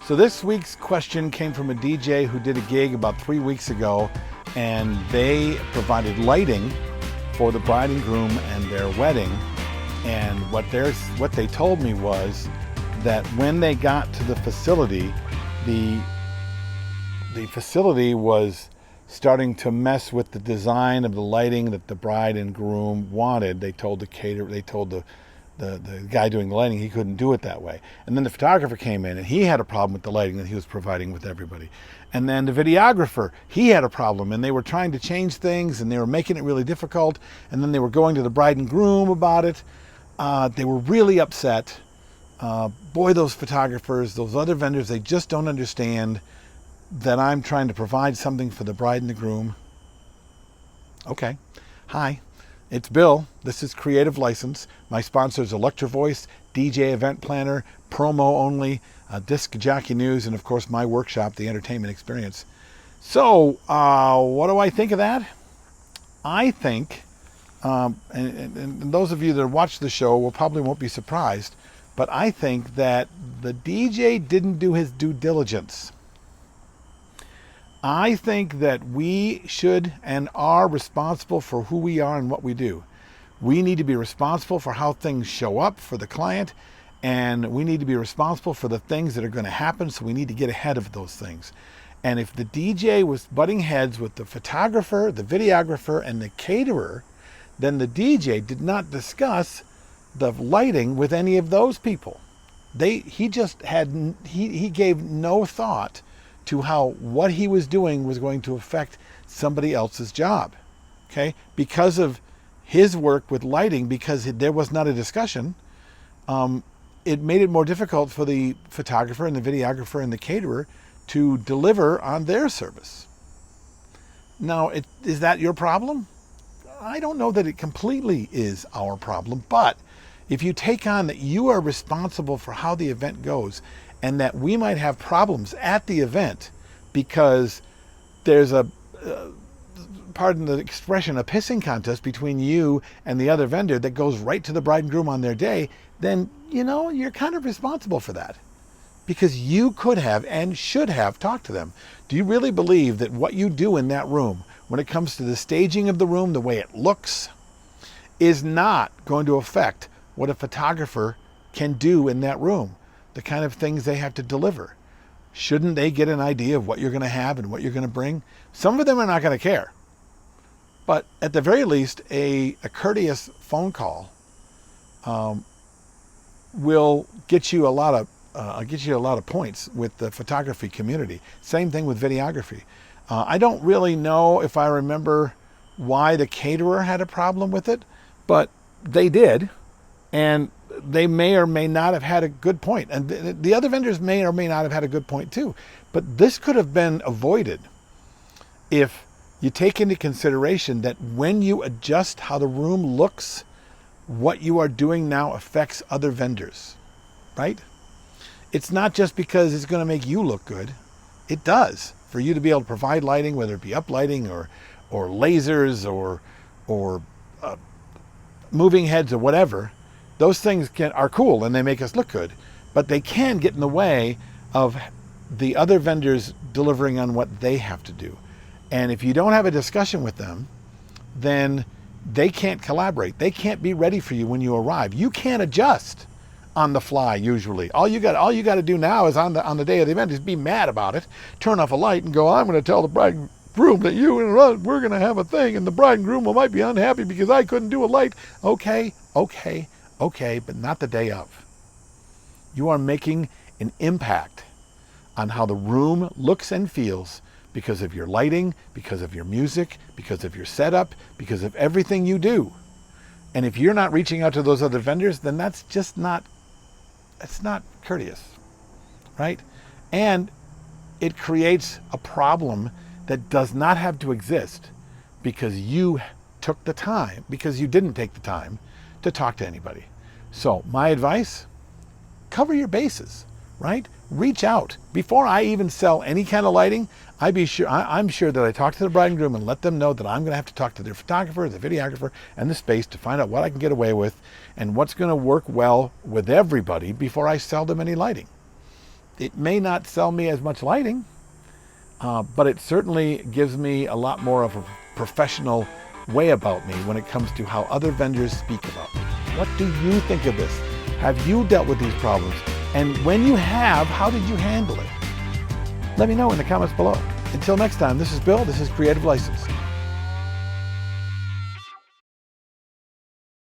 So this week's question came from a DJ who did a gig about 3 weeks ago, and they provided lighting for the bride and groom and their wedding. And what they told me was that when they got to the facility, the facility was starting to mess with the design of the lighting that the bride and groom wanted. They told the caterer, they told the guy doing the lighting he couldn't do it that way. And then the photographer came in and he had a problem with the lighting that he was providing with everybody. And then the videographer, he had a problem, and they were trying to change things and they were making it really difficult. And then they were going to the bride and groom about it. They were really upset. Boy, those photographers, those other vendors, they just don't understand that I'm trying to provide something for the bride and the groom. Okay. Hi, it's Bill. This is Creative License. My sponsor is Electro-Voice, DJ Event Planner, Promo Only, Disc Jockey News, and of course my workshop, The Entertainment Experience. So, what do I think of that? I think, and those of you that watch the show won't be surprised, but I think that the DJ didn't do his due diligence. I think that we should and are responsible for who we are and what we do. We need to be responsible for how things show up for the client, and we need to be responsible for the things that are going to happen, so we need to get ahead of those things. And if the DJ was butting heads with the photographer, the videographer, and the caterer, then the DJ did not discuss the lighting with any of those people. He gave no thought to how what he was doing was going to affect somebody else's job. Okay? Because of his work with lighting, because there was not a discussion, it made it more difficult for the photographer and the videographer and the caterer to deliver on their service. Now, is that your problem? I don't know that it completely is our problem, but if you take on that you are responsible for how the event goes, and that we might have problems at the event because there's pardon the expression, a pissing contest between you and the other vendor that goes right to the bride and groom on their day, then, you're kind of responsible for that. Because you could have and should have talked to them. Do you really believe that what you do in that room, when it comes to the staging of the room, the way it looks, is not going to affect what a photographer can do in that room? The kind of things they have to deliver. Shouldn't they get an idea of what you're going to have and what you're going to bring? Some of them are not going to care. But at the very least, a courteous phone call will get you a lot of points with the photography community. Same thing with videography. I don't really know if I remember why the caterer had a problem with it, but they did. And they may or may not have had a good point. And the other vendors may or may not have had a good point too. But this could have been avoided if you take into consideration that when you adjust how the room looks, what you are doing now affects other vendors, right? It's not just because it's going to make you look good. It does. For you to be able to provide lighting, whether it be uplighting or lasers or moving heads or whatever, those things are cool and they make us look good, but they can get in the way of the other vendors delivering on what they have to do. And if you don't have a discussion with them, then they can't collaborate. They can't be ready for you when you arrive. You can't adjust on the fly usually. All you got to do now is on the day of the event is be mad about it, turn off a light and go, I'm going to tell the bride and groom that we're going to have a thing, and the bride and groom might be unhappy because I couldn't do a light. Okay, but not the day of. You are making an impact on how the room looks and feels because of your lighting, because of your music, because of your setup, because of everything you do. And if you're not reaching out to those other vendors, then that's not courteous, right? And it creates a problem that does not have to exist because you didn't take the time to talk to anybody. So my advice, cover your bases, right? Reach out. Before I even sell any kind of lighting, I'm sure that I talk to the bride and groom and let them know that I'm going to have to talk to their photographer, the videographer, and the space to find out what I can get away with and what's going to work well with everybody before I sell them any lighting. It may not sell me as much lighting, but it certainly gives me a lot more of a professional way about me when it comes to how other vendors speak about me. What do you think of this? Have you dealt with these problems? And when you have, how did you handle it? Let me know in the comments below. Until next time, this is Bill. This is Creative License.